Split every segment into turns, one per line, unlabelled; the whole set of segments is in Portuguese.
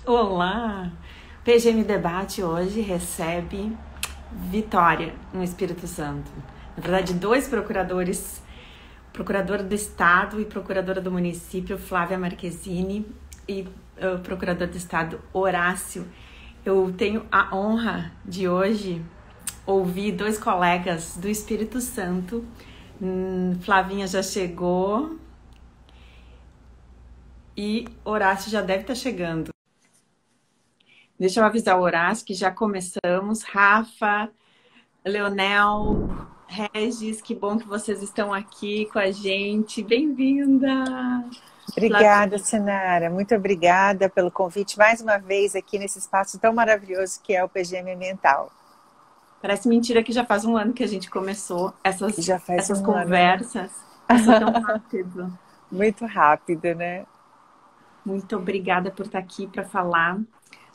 Olá! PGM Debate hoje recebe Vitória no Espírito Santo. Na verdade, dois procuradores, procuradora do Estado e procuradora do município, Flávia Marquezine, e o procurador do Estado, Horácio. Eu tenho a honra de hoje ouvir dois colegas do Espírito Santo. Flavinha já chegou e Horácio já deve estar chegando. Deixa eu avisar o Horácio que já começamos. Rafa, Leonel, Regis, que bom que vocês estão aqui com a gente. Bem-vinda!
Obrigada, Sinara. Muito obrigada pelo convite mais uma vez aqui nesse espaço tão maravilhoso que é o PGM Ambiental.
Parece mentira que já faz um ano que a gente começou essas conversas.
Ano, né?
Passou tão rápido.
Muito rápido, né?
Muito obrigada por estar aqui para falar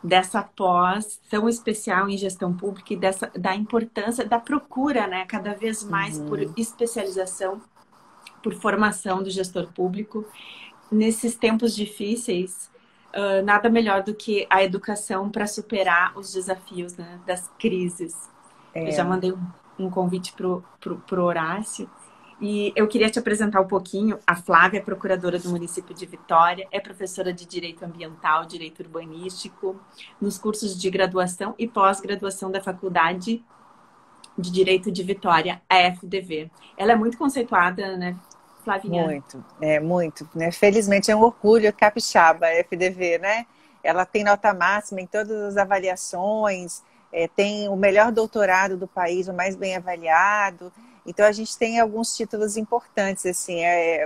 dessa pós tão especial em gestão pública e da importância da procura, né? Cada vez mais por especialização, por formação do gestor público. Nesses tempos difíceis, nada melhor do que a educação para superar os desafios, né, das crises. Eu já mandei um convite pro Horácio. E eu queria te apresentar um pouquinho. A Flávia é procuradora do município de Vitória, é professora de Direito Ambiental, Direito Urbanístico, nos cursos de graduação e pós-graduação da Faculdade de Direito de Vitória, a FDV. Ela é muito conceituada, né, Flavinha?
Muito, né? Felizmente é um orgulho capixaba, a FDV, né? Ela tem nota máxima em todas as avaliações, tem o melhor doutorado do país, o mais bem avaliado. Então, a gente tem alguns títulos importantes, assim,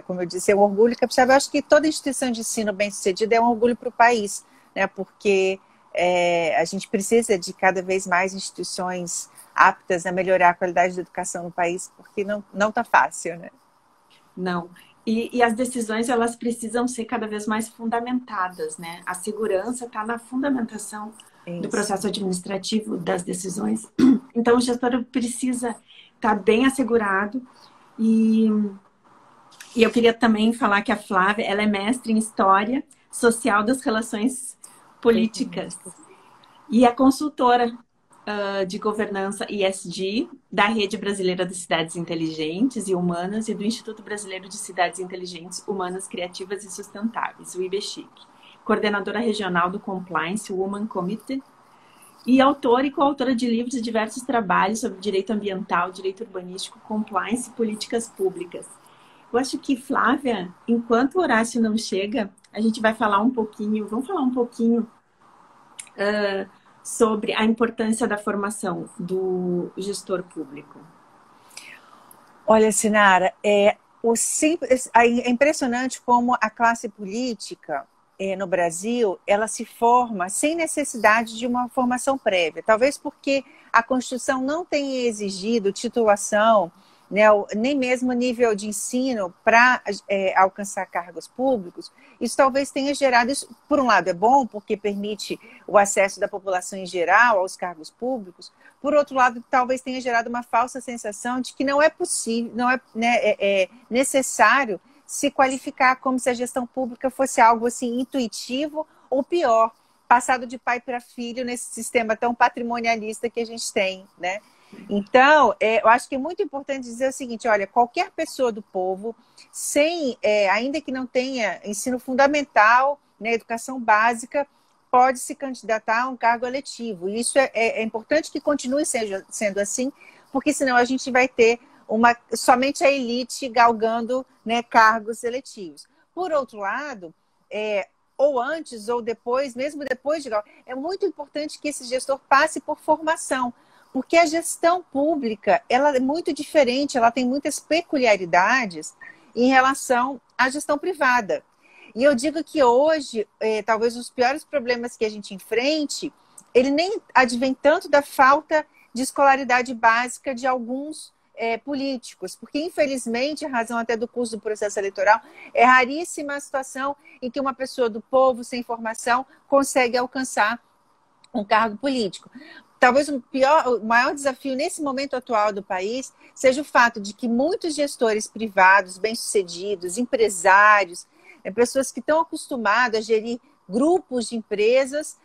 como eu disse, é um orgulho capixaba. Eu acho que toda instituição de ensino bem-sucedida é um orgulho para o país, né? Porque a gente precisa de cada vez mais instituições aptas a melhorar a qualidade da educação no país, porque não está fácil, né?
Não. E as decisões, elas precisam ser cada vez mais fundamentadas, né? A segurança está na fundamentação do processo administrativo das decisões. Então, o gestor precisa estar bem assegurado. E eu queria também falar que a Flávia, ela é mestre em História Social das Relações Políticas e é consultora de governança ESG da Rede Brasileira de Cidades Inteligentes e Humanas e do Instituto Brasileiro de Cidades Inteligentes, Humanas, Criativas e Sustentáveis, o IBCHIC. Coordenadora regional do Compliance Women Committee e autora e coautora de livros e diversos trabalhos sobre direito ambiental, direito urbanístico, compliance e políticas públicas. Eu acho que, Flávia, enquanto o Horácio não chega, a gente vai falar um pouquinho, sobre a importância da formação do gestor público.
Olha, Sinara, é impressionante como a classe política no Brasil, ela se forma sem necessidade de uma formação prévia. Talvez porque a Constituição não tenha exigido titulação, né, nem mesmo nível de ensino para alcançar cargos públicos. Isso talvez tenha gerado, isso, por um lado é bom, porque permite o acesso da população em geral aos cargos públicos, por outro lado talvez tenha gerado uma falsa sensação de que não é possível, não é, né, necessário se qualificar como se a gestão pública fosse algo assim intuitivo ou pior, passado de pai para filho nesse sistema tão patrimonialista que a gente tem, né? Então, eu acho que é muito importante dizer o seguinte, olha, qualquer pessoa do povo, ainda que não tenha ensino fundamental, né, educação básica, pode se candidatar a um cargo eletivo. E isso é importante que continue sendo assim, porque senão a gente vai ter somente a elite galgando, né, cargos eletivos. Por outro lado, ou antes ou depois, mesmo depois é muito importante que esse gestor passe por formação, porque a gestão pública ela é muito diferente, ela tem muitas peculiaridades em relação à gestão privada. E eu digo que hoje, talvez os piores problemas que a gente enfrente, ele nem advém tanto da falta de escolaridade básica de alguns políticos, porque infelizmente, em razão até do curso do processo eleitoral, é raríssima a situação em que uma pessoa do povo sem formação consegue alcançar um cargo político. Talvez o maior desafio nesse momento atual do país seja o fato de que muitos gestores privados, bem-sucedidos, empresários, pessoas que estão acostumadas a gerir grupos de empresas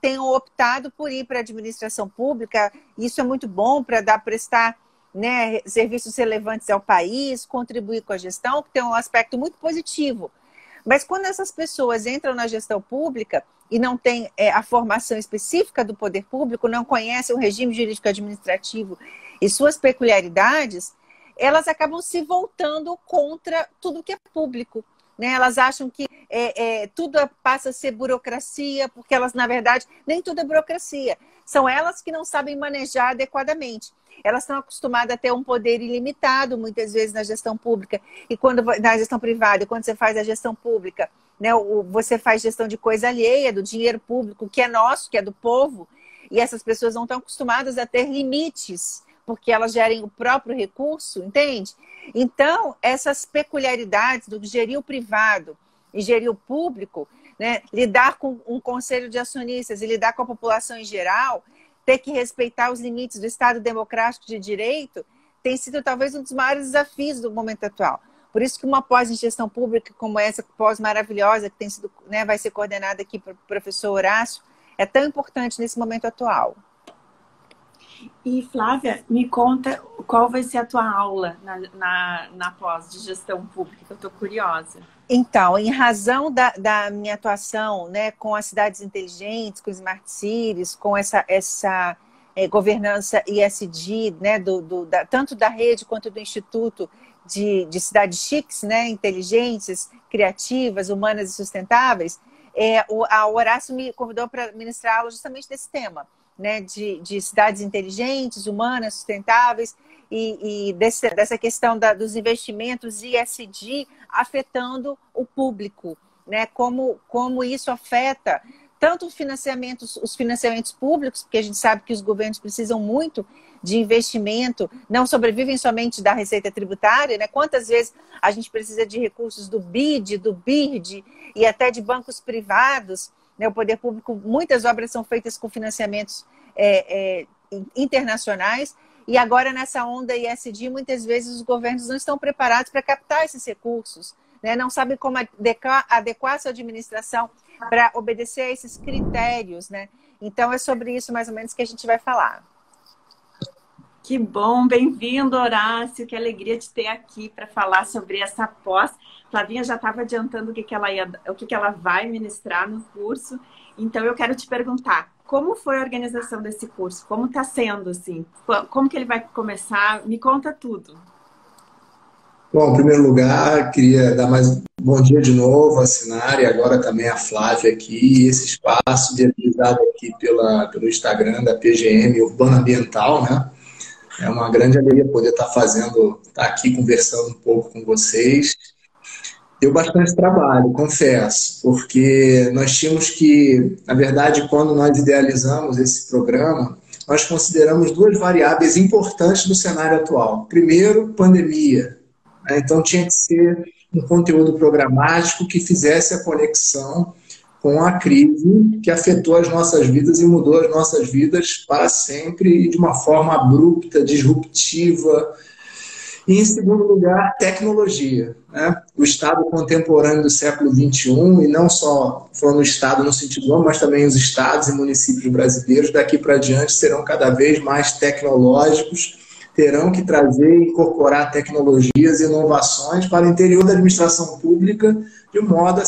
tenham optado por ir para a administração pública. Isso é muito bom para prestar, né, serviços relevantes ao país, contribuir com a gestão, que tem um aspecto muito positivo. Mas quando essas pessoas entram na gestão pública e não têm a formação específica do poder público, não conhecem o regime jurídico administrativo e suas peculiaridades, elas acabam se voltando contra tudo que é público. Né? Elas acham que tudo passa a ser burocracia, porque elas, na verdade, nem tudo é burocracia. São elas que não sabem manejar adequadamente. Elas estão acostumadas a ter um poder ilimitado, muitas vezes, na gestão pública, e na gestão privada. E quando você faz a gestão pública, né, você faz gestão de coisa alheia, do dinheiro público, que é nosso, que é do povo, e essas pessoas não estão acostumadas a ter limites, porque elas gerem o próprio recurso, entende? Então, essas peculiaridades do gerir o privado e gerir o público, né, lidar com um conselho de acionistas e lidar com a população em geral, ter que respeitar os limites do Estado democrático de direito, tem sido talvez um dos maiores desafios do momento atual. Por isso que uma pós em gestão pública como essa, pós maravilhosa, que tem sido, né, vai ser coordenada aqui pelo professor Horácio, é tão importante nesse momento atual.
E, Flávia, me conta qual vai ser a tua aula na pós de gestão pública, que eu estou curiosa.
Então, em razão da minha atuação, né, com as cidades inteligentes, com Smart Cities, com essa governança ESG, né, tanto da rede quanto do Instituto de Cidades Chiques, né, inteligentes, criativas, humanas e sustentáveis, a Horácio me convidou para ministrar aula justamente desse tema. Né, de cidades inteligentes, humanas, sustentáveis e dessa questão dos investimentos ESG afetando o público, né, como isso afeta tanto os financiamentos públicos, porque a gente sabe que os governos precisam muito de investimento, não sobrevivem somente da receita tributária, né? Quantas vezes a gente precisa de recursos do BID, do BIRD e até de bancos privados, né? O poder público, muitas obras são feitas com financiamentos internacionais, e agora nessa onda ESG, muitas vezes os governos não estão preparados para captar esses recursos, né? Não sabem como adequar sua administração para obedecer a esses critérios, né? Então é sobre isso mais ou menos que a gente vai falar.
Que bom, bem-vindo, Horácio, que alegria de ter aqui para falar sobre essa pós. Flavinha já estava adiantando o que ela vai ministrar no curso, então eu quero te perguntar, como foi a organização desse curso? Como está sendo, assim? Como que ele vai começar? Me conta tudo.
Bom, em primeiro lugar, queria dar mais um bom dia de novo à Sinara e agora também à Flávia aqui. Esse espaço viabilizado aqui pelo Instagram da PGM Urbano Ambiental, né? É uma grande alegria poder estar aqui conversando um pouco com vocês. Deu bastante trabalho, confesso, porque nós tínhamos que, na verdade, quando nós idealizamos esse programa, nós consideramos duas variáveis importantes do cenário atual. Primeiro, pandemia. Então, tinha que ser um conteúdo programático que fizesse a conexão com a crise que afetou as nossas vidas e mudou as nossas vidas para sempre e de uma forma abrupta, disruptiva. E, em segundo lugar, tecnologia. Né? O Estado contemporâneo do século XXI, e não só falando o Estado no sentido amplo, mas também os estados e municípios brasileiros, daqui para diante serão cada vez mais tecnológicos, terão que trazer e incorporar tecnologias e inovações para o interior da administração pública, de modo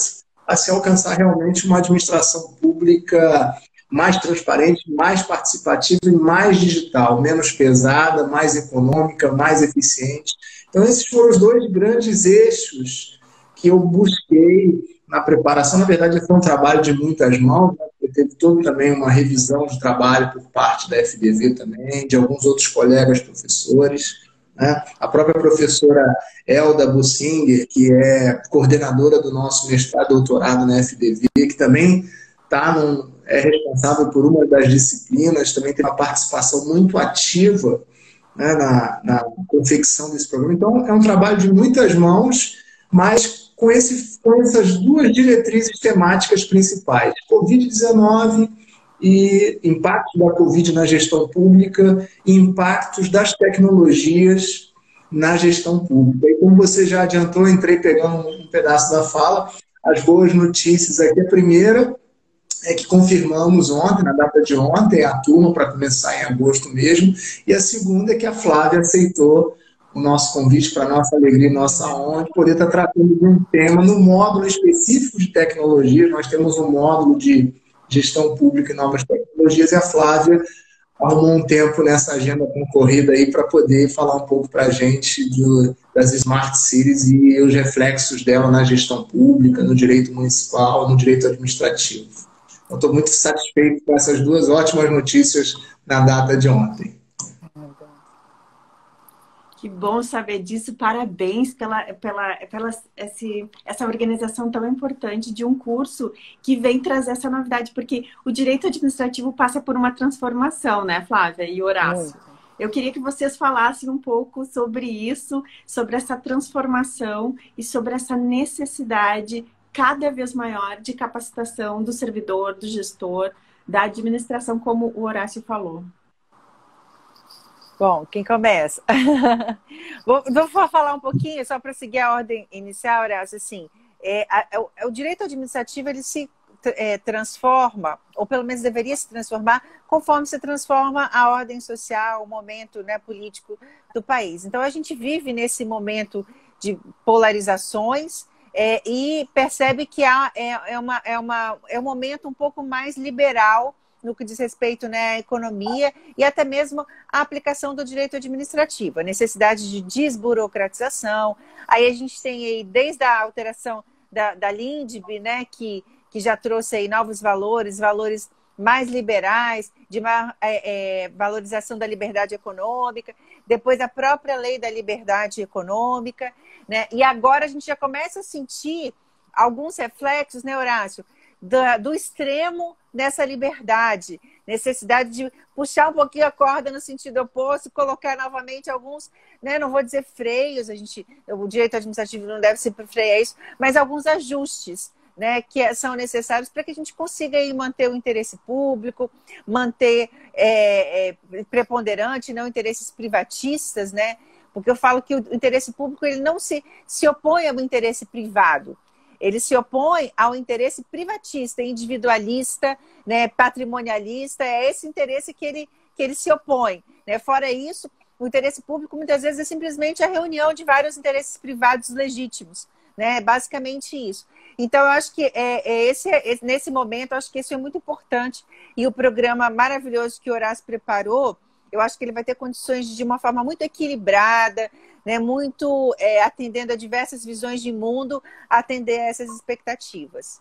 a se alcançar realmente uma administração pública mais transparente, mais participativa e mais digital, menos pesada, mais econômica, mais eficiente. Então, esses foram os dois grandes eixos que eu busquei na preparação. Na verdade, foi um trabalho de muitas mãos, né? Teve todo também uma revisão de trabalho por parte da FDV também, de alguns outros colegas professores, né? A própria professora Elda Bussinger, que é coordenadora do nosso mestrado e doutorado na FDV, que também é responsável por uma das disciplinas, também tem uma participação muito ativa, né, na confecção desse programa. Então, é um trabalho de muitas mãos, mas com essas duas diretrizes temáticas principais: Covid-19 e impactos da Covid na gestão pública e impactos das tecnologias na gestão pública. E como você já adiantou, entrei pegando um pedaço da fala, as boas notícias aqui. A primeira é que confirmamos ontem, na data de ontem, a turma para começar em agosto mesmo. E a segunda é que a Flávia aceitou o nosso convite, para nossa alegria e nossa honra, de poder estar tratando de um tema no módulo específico de tecnologias. Nós temos um módulo de gestão pública e novas tecnologias, e a Flávia arrumou um tempo nessa agenda concorrida aí para poder falar um pouco para a gente das Smart Cities e os reflexos dela na gestão pública, no direito municipal, no direito administrativo. Eu estou muito satisfeito com essas duas ótimas notícias na data de ontem.
Que bom saber disso. Parabéns pela essa organização tão importante de um curso que vem trazer essa novidade, porque o direito administrativo passa por uma transformação, né, Flávia e Horácio? Eu queria que vocês falassem um pouco sobre isso, sobre essa transformação e sobre essa necessidade cada vez maior de capacitação do servidor, do gestor, da administração, como o Horácio falou.
Bom, quem começa? Vou falar um pouquinho, só para seguir a ordem inicial, Horácio. Assim, o direito administrativo ele se transforma, ou pelo menos deveria se transformar, conforme se transforma a ordem social, o momento, né, político do país. Então, a gente vive nesse momento de polarizações e percebe que é um momento um pouco mais liberal no que diz respeito, né, à economia e até mesmo à aplicação do direito administrativo, a necessidade de desburocratização. Aí a gente tem aí, desde a alteração da LINDB, né, que já trouxe aí novos valores mais liberais, de maior valorização da liberdade econômica, depois a própria lei da liberdade econômica, né, e agora a gente já começa a sentir alguns reflexos, né, Horácio, do extremo nessa liberdade, necessidade de puxar um pouquinho a corda no sentido oposto, colocar novamente alguns, né, não vou dizer freios, o direito administrativo não deve ser frear isso, mas alguns ajustes, né, que são necessários para que a gente consiga aí manter o interesse público, manter preponderante, não interesses privatistas, né, porque eu falo que o interesse público ele não se opõe ao interesse privado. Ele se opõe ao interesse privatista, individualista, né, patrimonialista, é esse interesse que ele se opõe, né? Fora isso, o interesse público muitas vezes é simplesmente a reunião de vários interesses privados legítimos, né? Basicamente isso. Então, eu acho que nesse momento, eu acho que isso é muito importante e o programa maravilhoso que o Horácio preparou, eu acho que ele vai ter condições de uma forma muito equilibrada, né, muito atendendo a diversas visões de mundo, atender a essas expectativas.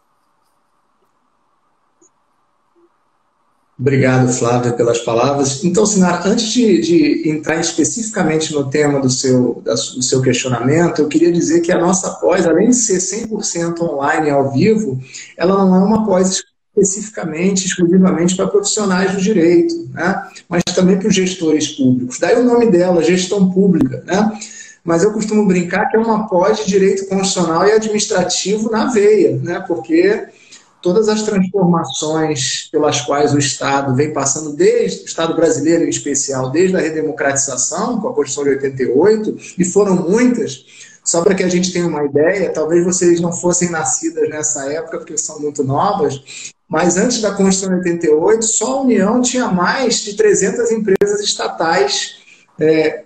Obrigado, Flávia, pelas palavras. Então, Sinara, antes de entrar especificamente no tema do seu questionamento, eu queria dizer que a nossa pós, além de ser 100% online ao vivo, ela não é uma pós especificamente, exclusivamente para profissionais do direito, né? Mas também para os gestores públicos. Daí o nome dela, gestão pública, né? Mas eu costumo brincar que é uma pós de direito constitucional e administrativo na veia, né? Porque todas as transformações pelas quais o Estado vem passando, desde o Estado brasileiro em especial, desde a redemocratização, com a Constituição de 88, e foram muitas. Só para que a gente tenha uma ideia, talvez vocês não fossem nascidas nessa época, porque são muito novas, mas antes da Constituição de 88, só a União tinha mais de 300 empresas estatais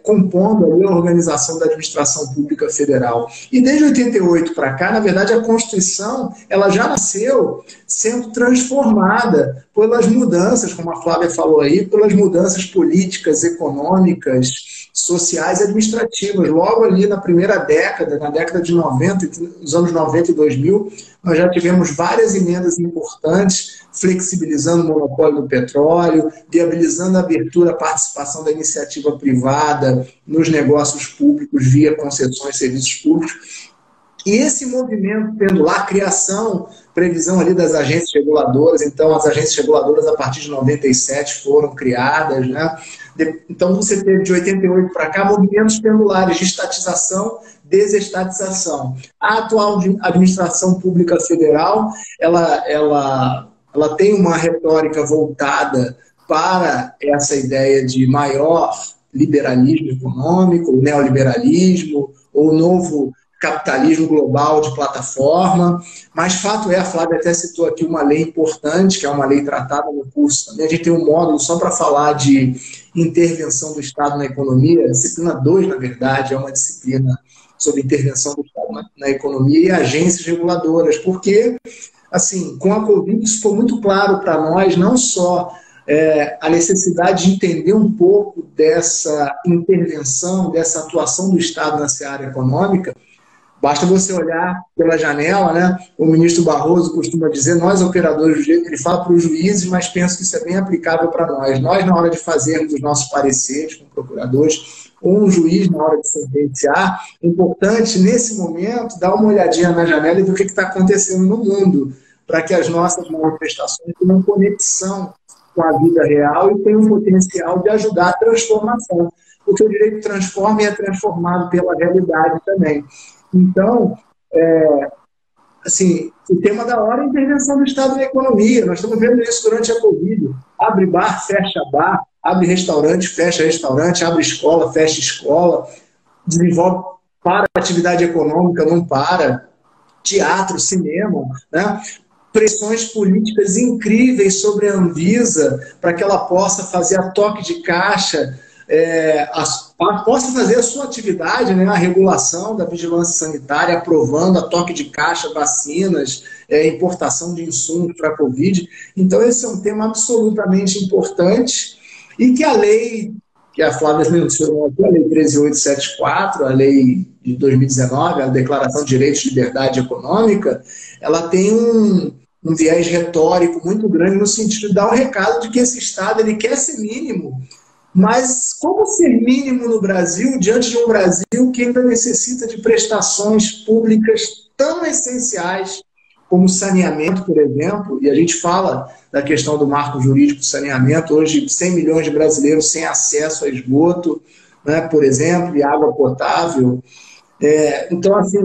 compondo ali a organização da administração pública federal. E desde 88 para cá, na verdade, a Constituição ela já nasceu sendo transformada pelas mudanças, como a Flávia falou aí, pelas mudanças políticas, econômicas, sociais e administrativas. Logo ali na primeira década, na década de 90, nos anos 90 e 2000, nós já tivemos várias emendas importantes, flexibilizando o monopólio do petróleo, viabilizando a abertura, a participação da iniciativa privada nos negócios públicos via concessões e serviços públicos. E esse movimento tendo lá a criação, previsão ali das agências reguladoras, então as agências reguladoras a partir de 97 foram criadas, né? Então você teve de 88 para cá movimentos pendulares de estatização, desestatização. A atual administração pública federal, ela tem uma retórica voltada para essa ideia de maior liberalismo econômico, o neoliberalismo, ou novo capitalismo global de plataforma, mas fato é, a Flávia até citou aqui uma lei importante, que é uma lei tratada no curso também. A gente tem um módulo só para falar de intervenção do Estado na economia, disciplina 2, na verdade, é uma disciplina sobre intervenção do Estado na economia e agências reguladoras, porque, assim, com a Covid isso ficou muito claro para nós, não só a necessidade de entender um pouco dessa intervenção, dessa atuação do Estado na seara econômica. Basta você olhar pela janela, né? O ministro Barroso costuma dizer, nós operadores do jeito que ele fala para os juízes, mas penso que isso é bem aplicável para nós. Nós, na hora de fazermos os nossos pareceres com procuradores, ou um juiz na hora de sentenciar, é importante, nesse momento, dar uma olhadinha na janela e ver o que está acontecendo no mundo, para que as nossas manifestações tenham conexão com a vida real e tenham um potencial de ajudar a transformação. Porque o direito transforma e é transformado pela realidade também. Então, assim, o tema da hora é a intervenção do Estado na economia. Nós estamos vendo isso durante a Covid. Abre bar, fecha bar, abre restaurante, fecha restaurante, abre escola, fecha escola, desenvolve para a atividade econômica, não para, teatro, cinema, né? Pressões políticas incríveis sobre a Anvisa para que ela possa fazer a toque de caixa, possa fazer a sua atividade, né, a regulação da vigilância sanitária, aprovando a toque de caixa, vacinas, importação de insumos para a Covid. Então, esse é um tema absolutamente importante e que a lei, que a Flávia mencionou aqui, a Lei 13.874, a lei de 2019, a Declaração de Direitos e Liberdade Econômica, ela tem um viés retórico muito grande no sentido de dar um recado de que esse Estado ele quer ser mínimo. Mas como ser mínimo no Brasil, diante de um Brasil que ainda necessita de prestações públicas tão essenciais como saneamento, por exemplo, e a gente fala da questão do marco jurídico do saneamento, hoje 100 milhões de brasileiros sem acesso a esgoto, né, por exemplo, e água potável. Então, assim,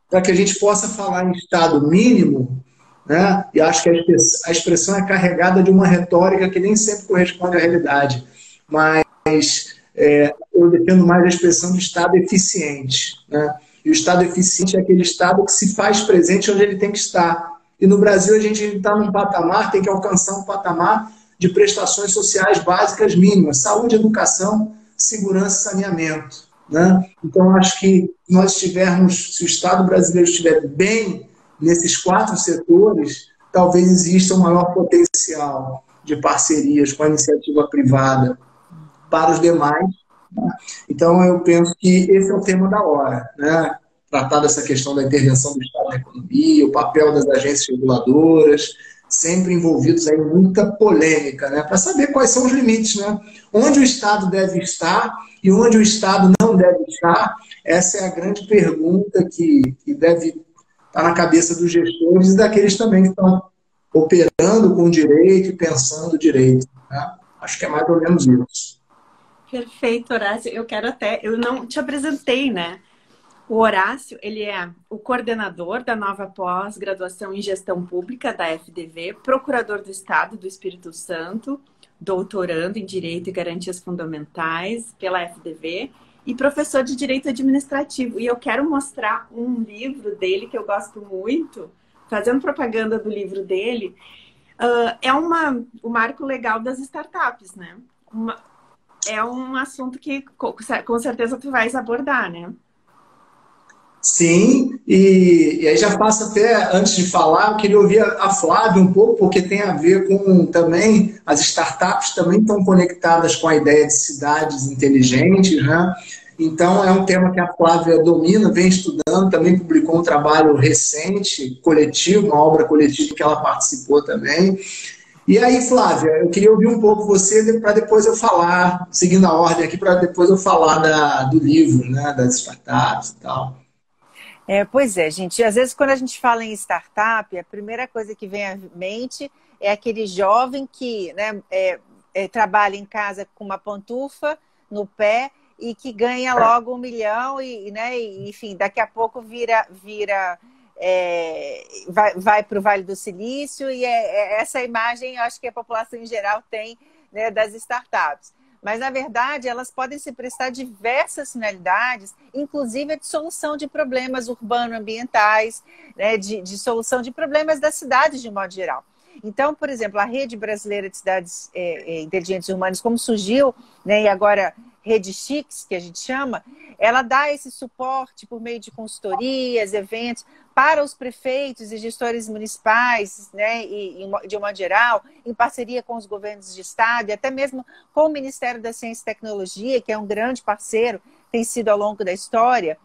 para que a gente possa falar em Estado mínimo, né, e acho que a expressão é carregada de uma retórica que nem sempre corresponde à realidade, mas eu defendo mais a expressão de Estado eficiente, né? E o Estado eficiente é aquele Estado que se faz presente onde ele tem que estar. E no Brasil a gente está num patamar, tem que alcançar um patamar de prestações sociais básicas mínimas, saúde, educação, segurança e saneamento, né? Então acho que se o Estado brasileiro estiver bem nesses 4 setores, talvez exista um maior potencial de parcerias com a iniciativa privada para os demais. Então, eu penso que esse é o tema da hora, né? Tratar dessa questão da intervenção do Estado na economia, o papel das agências reguladoras, sempre envolvidos em muita polêmica, né? Para saber quais são os limites, né? Onde o Estado deve estar e onde o Estado não deve estar, essa é a grande pergunta que deve estar na cabeça dos gestores e daqueles também que estão operando com direito e pensando direito, né? Acho que é mais ou menos isso.
Perfeito, Horácio. Eu não te apresentei, né? O Horácio, ele é o coordenador da nova pós-graduação em gestão pública da FDV, procurador do Estado do Espírito Santo, doutorando em Direito e Garantias Fundamentais pela FDV e professor de Direito Administrativo. E eu quero mostrar um livro dele que eu gosto muito, fazendo propaganda do livro dele. O marco legal das startups, né? É um assunto que com certeza tu vais abordar, né?
Sim, e aí já passo até, antes de falar, eu queria ouvir a Flávia um pouco, porque tem a ver com também, as startups também estão conectadas com a ideia de cidades inteligentes, né? Então é um tema que a Flávia domina, vem estudando, também publicou um trabalho recente, coletivo, uma obra coletiva que ela participou também. E aí, Flávia, eu queria ouvir um pouco você para depois eu falar, seguindo a ordem aqui, para depois eu falar do livro, né, das startups e tal.
Pois é, gente. Às vezes, quando a gente fala em startup, a primeira coisa que vem à mente é aquele jovem que, né, trabalha em casa com uma pantufa no pé e que ganha logo 1 milhão né, enfim, daqui a pouco vai para o Vale do Silício e essa imagem eu acho que a população em geral tem, né, das startups. mas, na verdade, elas podem se prestar diversas finalidades, inclusive a de solução de problemas urbano-ambientais, né, de solução de problemas das cidades, de modo geral. Então, por exemplo, a Rede Brasileira de Cidades Inteligentes Urbanas, como surgiu, né, e agora Rede Chics, que a gente chama, ela dá esse suporte por meio de consultorias, eventos, para os prefeitos e gestores municipais, né, e de uma modo geral, em parceria com os governos de estado e até mesmo com o Ministério da Ciência e Tecnologia, que é um grande parceiro, tem sido ao longo da história.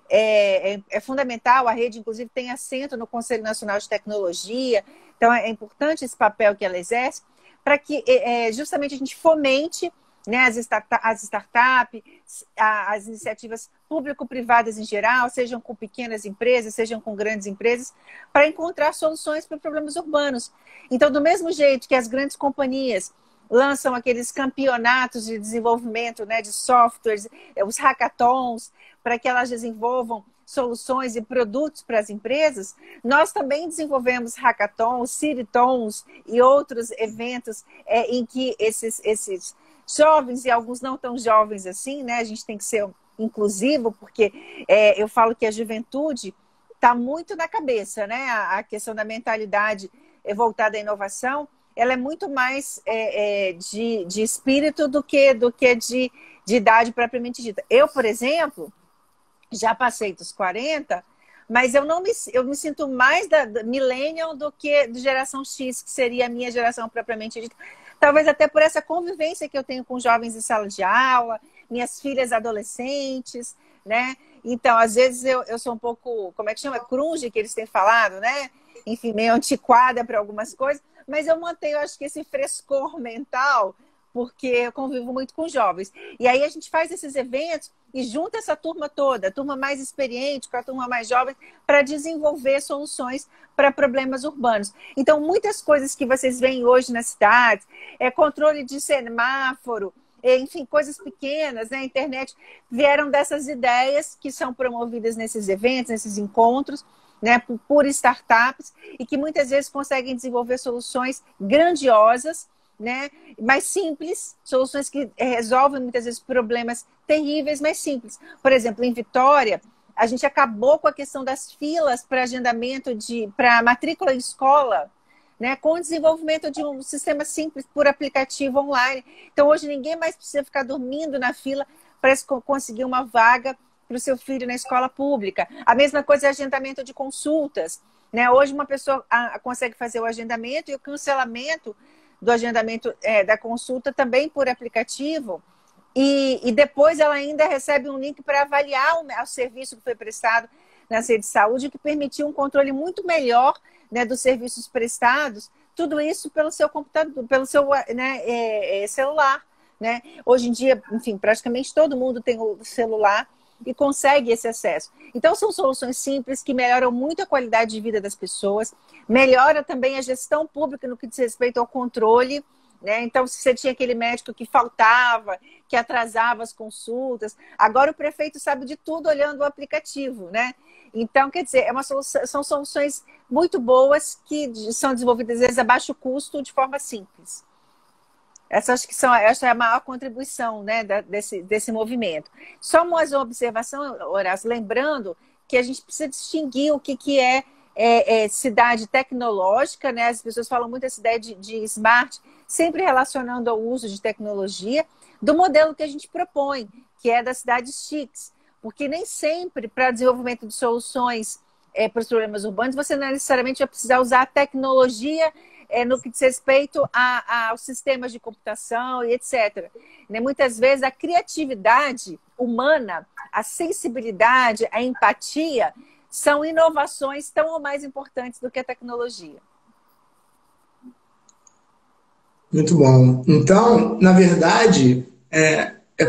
É fundamental, a rede, inclusive, tem assento no Conselho Nacional de Tecnologia, então é importante esse papel que ela exerce, para que justamente a gente fomente, né, as startups, as iniciativas público-privadas em geral, sejam com pequenas empresas, sejam com grandes empresas, para encontrar soluções para problemas urbanos. Então, do mesmo jeito que as grandes companhias lançam aqueles campeonatos de desenvolvimento, né, de softwares, os hackathons, para que elas desenvolvam soluções e produtos para as empresas, nós também desenvolvemos hackathons, citytons e outros eventos em que esses jovens e alguns não tão jovens assim, né? A gente tem que ser inclusivo, porque eu falo que a juventude está muito na cabeça, né? A questão da mentalidade voltada à inovação, ela é muito mais de espírito do que de idade propriamente dita. Eu, por exemplo, já passei dos 40, mas eu me sinto mais da millennial do que de geração X, que seria a minha geração propriamente dita. Talvez até por essa convivência que eu tenho com jovens em sala de aula, minhas filhas adolescentes, né? Então, às vezes eu sou um pouco, como é que chama? Crunge, que eles têm falado, né? Enfim, meio antiquada para algumas coisas, mas eu mantenho, acho que esse frescor mental, porque eu convivo muito com jovens. E aí a gente faz esses eventos e junta essa turma toda, a turma mais experiente com a turma mais jovem, para desenvolver soluções para problemas urbanos. Então, muitas coisas que vocês veem hoje nas cidades, controle de semáforo, enfim, coisas pequenas, né, internet, vieram dessas ideias que são promovidas nesses eventos, nesses encontros, né, por startups, e que muitas vezes conseguem desenvolver soluções grandiosas, né, mais simples, soluções que resolvem muitas vezes problemas terríveis, mas simples. Por exemplo, em Vitória, a gente acabou com a questão das filas para agendamento para matrícula em escola, né, com o desenvolvimento de um sistema simples por aplicativo online. Então, hoje ninguém mais precisa ficar dormindo na fila para conseguir uma vaga para o seu filho na escola pública. A mesma coisa é agendamento de consultas, né? Hoje uma pessoa consegue fazer o agendamento e o cancelamento do agendamento da consulta também por aplicativo, e depois ela ainda recebe um link para avaliar o serviço que foi prestado na rede de saúde, que permitiu um controle muito melhor, né, dos serviços prestados, tudo isso pelo seu computador, pelo seu celular, né? Hoje em dia, enfim, praticamente todo mundo tem o celular e consegue esse acesso. Então, são soluções simples que melhoram muito a qualidade de vida das pessoas, melhora também a gestão pública no que diz respeito ao controle, né? Então, se você tinha aquele médico que faltava, que atrasava as consultas, agora o prefeito sabe de tudo olhando o aplicativo, né? Então, quer dizer, são soluções muito boas que são desenvolvidas, às vezes, a baixo custo, de forma simples. Essa é a maior contribuição, né, desse movimento. Só mais uma observação, Horácio, lembrando que a gente precisa distinguir o que é cidade tecnológica, né? As pessoas falam muito essa ideia de smart, sempre relacionando ao uso de tecnologia, do modelo que a gente propõe, que é das cidades chiques. Porque nem sempre, para desenvolvimento de soluções para os problemas urbanos, você não necessariamente vai precisar usar a tecnologia no que diz respeito aos sistemas de computação e etc. Né? Muitas vezes a criatividade humana, a sensibilidade, a empatia são inovações tão ou mais importantes do que a tecnologia.
Muito bom. Então, na verdade,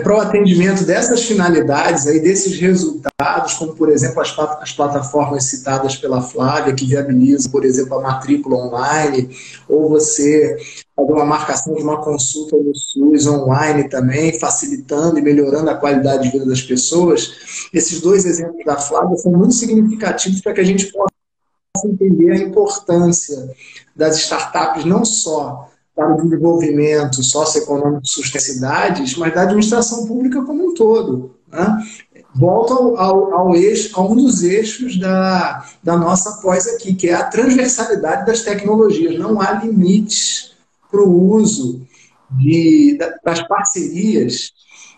para o atendimento dessas finalidades, aí, desses resultados, como, por exemplo, as plataformas citadas pela Flávia, que viabilizam, por exemplo, a matrícula online, ou você fazer uma marcação de uma consulta no SUS online também, facilitando e melhorando a qualidade de vida das pessoas. Esses dois exemplos da Flávia são muito significativos para que a gente possa entender a importância das startups, não só para o desenvolvimento socioeconômico de suas cidades, mas da administração pública como um todo, né? Volto a um dos eixos da nossa pós aqui, que é a transversalidade das tecnologias. Não há limites para o uso das parcerias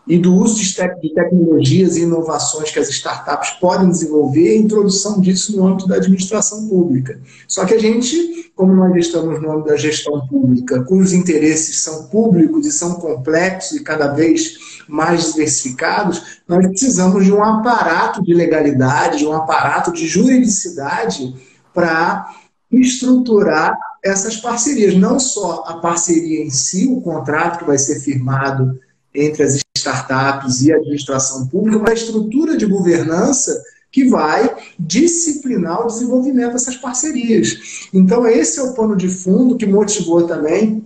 e do uso de tecnologias e inovações que as startups podem desenvolver e a introdução disso no âmbito da administração pública. Só que a gente, como nós estamos no âmbito da gestão pública, cujos interesses são públicos e são complexos e cada vez mais diversificados, nós precisamos de um aparato de legalidade, de um aparato de juridicidade para estruturar essas parcerias. Não só a parceria em si, o contrato que vai ser firmado entre as startups e a administração pública, mas a estrutura de governança que vai disciplinar o desenvolvimento dessas parcerias. Então, esse é o pano de fundo que motivou também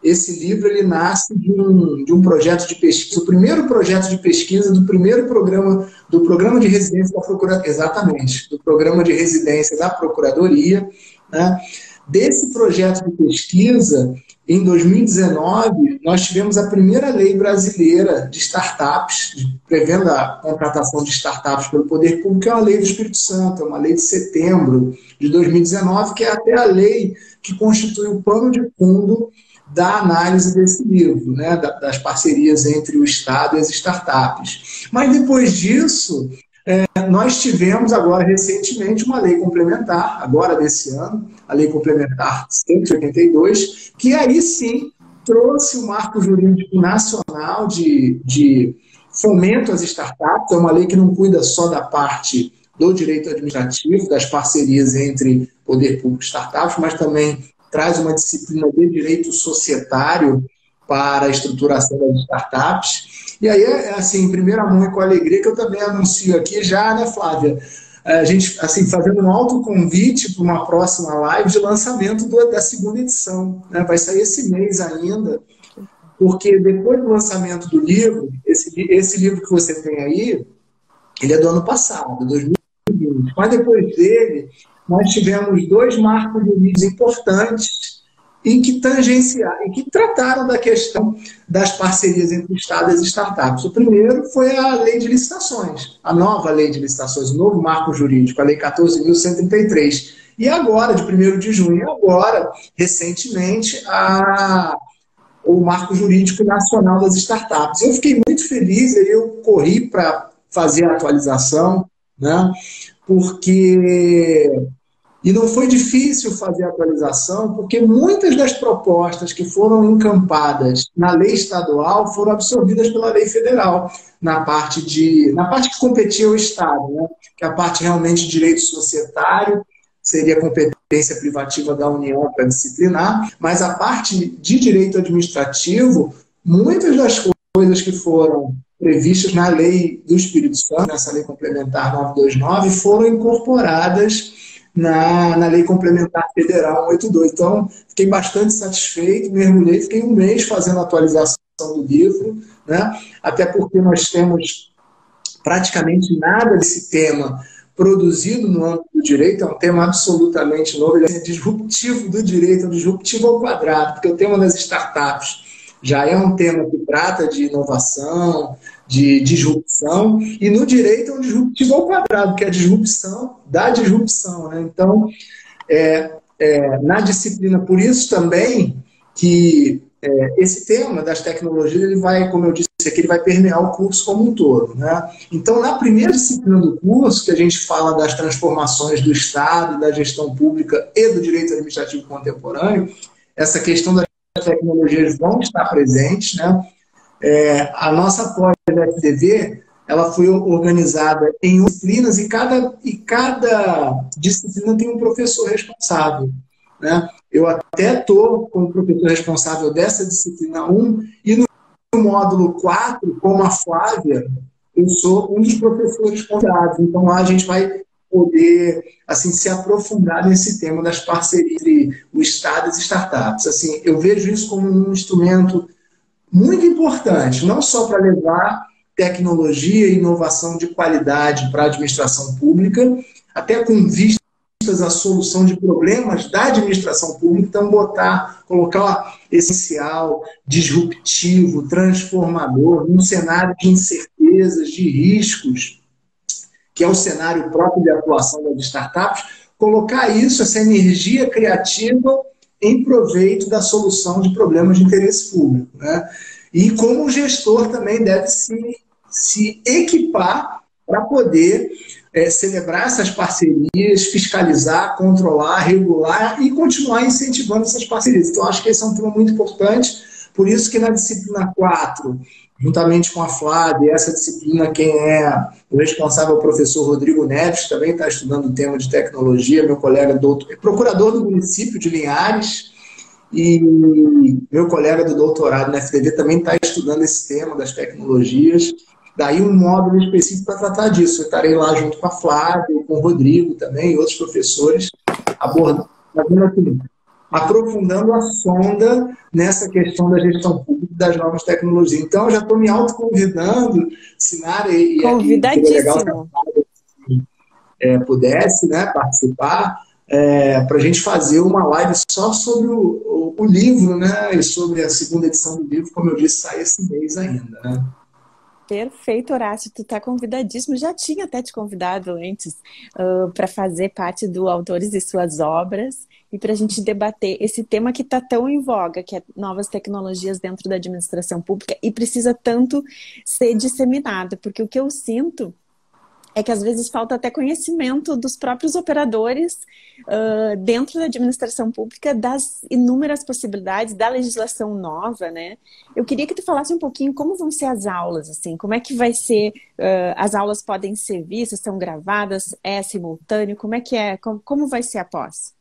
esse livro. Ele nasce de um projeto de pesquisa, o primeiro projeto de pesquisa do primeiro programa, do programa de residência da Procuradoria, exatamente, do programa de residência da Procuradoria, né? Desse projeto de pesquisa, em 2019, nós tivemos a primeira lei brasileira de startups, prevendo a contratação de startups pelo poder público, que é uma lei do Espírito Santo, é uma lei de setembro de 2019, que é até a lei que constitui o pano de fundo da análise desse livro, né, das parcerias entre o Estado e as startups. Mas depois disso, nós tivemos agora recentemente uma lei complementar, agora desse ano, a Lei Complementar 182, que aí sim trouxe o marco jurídico nacional de fomento às startups. É uma lei que não cuida só da parte do direito administrativo, das parcerias entre poder público e startups, mas também traz uma disciplina de direito societário para a estruturação das startups. E aí, assim, em primeira mão e com alegria, que eu também anuncio aqui já, né, Flávia? A gente, assim, fazendo um autoconvite para uma próxima live de lançamento da segunda edição, né? Vai sair esse mês ainda, porque depois do lançamento do livro, esse livro que você tem aí, ele é do ano passado, 2020. Mas depois dele, nós tivemos 2 marcos jurídicos importantes e que trataram da questão das parcerias entre o Estado e as startups. O primeiro foi a lei de licitações, a nova lei de licitações, o novo marco jurídico, a lei 14.133. E agora, de 1º de junho, agora, recentemente, o marco jurídico nacional das startups. Eu fiquei muito feliz, eu corri para fazer a atualização, né? E não foi difícil fazer a atualização, porque muitas das propostas que foram encampadas na lei estadual foram absorvidas pela lei federal, na parte que competia ao Estado, né? Que a parte realmente de direito societário seria competência privativa da União para disciplinar, mas a parte de direito administrativo, muitas das coisas que foram previstas na lei do Espírito Santo, nessa lei complementar 929, foram incorporadas na Lei Complementar Federal 182. Então, fiquei bastante satisfeito, mergulhei, fiquei um mês fazendo a atualização do livro, né? Até porque nós temos praticamente nada desse tema produzido no âmbito do direito, é um tema absolutamente novo, ele é disruptivo do direito, é um disruptivo ao quadrado, porque o tema das startups já é um tema que trata de inovação, de disrupção, e no direito é um disruptivo ao quadrado, que é a disrupção da disrupção, né? Então, na disciplina, por isso também que esse tema das tecnologias, ele vai, como eu disse aqui, ele vai permear o curso como um todo, né? Então, na primeira disciplina do curso, que a gente fala das transformações do Estado, da gestão pública e do direito administrativo contemporâneo, essa questão das tecnologias vão estar presentes, né? A nossa pós-FDV, ela foi organizada em disciplinas e cada disciplina tem um professor responsável, né? Eu até estou como professor responsável dessa disciplina 1 e no módulo 4, como a Flávia, eu sou um dos professores convidados. Então lá a gente vai poder assim, se aprofundar nesse tema das parcerias entre o Estado e as startups. Assim, eu vejo isso como um instrumento muito importante, não só para levar tecnologia e inovação de qualidade para a administração pública, até com vista a solução de problemas da administração pública, então colocar essencial, disruptivo, transformador, num cenário de incertezas, de riscos, que é o cenário próprio de atuação das startups, colocar isso, essa energia criativa, em proveito da solução de problemas de interesse público, né? E como o gestor também deve se equipar para poder celebrar essas parcerias, fiscalizar, controlar, regular e continuar incentivando essas parcerias. Então, acho que esse é um tema muito importante, por isso que na disciplina 4, juntamente com a Flávia, essa disciplina, quem é o responsável é o professor Rodrigo Neves, que também está estudando o tema de tecnologia, meu colega procurador do município de Linhares, e meu colega do doutorado na FDV também está estudando esse tema das tecnologias. Daí um módulo específico para tratar disso. Eu estarei lá junto com a Flávia, com o Rodrigo também, e outros professores, aprofundando a sonda nessa questão da gestão pública e das novas tecnologias. Então, já estou me autoconvidando, Sinara, e
convidadíssimo.
Pudesse, né, participar, para a gente fazer uma live só sobre o livro, né, e sobre a segunda edição do livro, como eu disse, sai esse mês ainda, né?
Perfeito, Horácio, tu está convidadíssimo, já tinha até te convidado antes para fazer parte do Autores e Suas Obras e para a gente debater esse tema que está tão em voga, que é novas tecnologias dentro da administração pública e precisa tanto ser disseminado, porque o que eu sinto é que às vezes falta até conhecimento dos próprios operadores dentro da administração pública das inúmeras possibilidades da legislação nova, né? Eu queria que tu falasse um pouquinho como vão ser as aulas, assim, como é que vai ser, as aulas podem ser vistas, são gravadas, é simultâneo, como é que é, como vai ser após?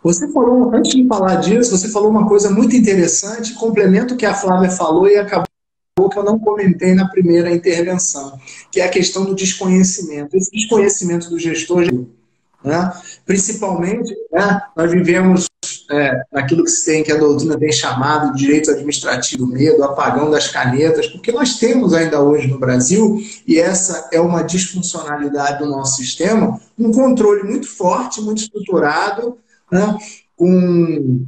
Você falou, antes de falar disso, você falou uma coisa muito interessante, complemento o que a Flávia falou e acabou que eu não comentei na primeira intervenção, que é a questão do desconhecimento. Esse desconhecimento do gestor, né, principalmente, né, nós vivemos naquilo que a doutrina tem chamado de direito administrativo do medo, apagão das canetas, porque nós temos ainda hoje no Brasil, e essa é uma disfuncionalidade do nosso sistema, um controle muito forte, muito estruturado, né, com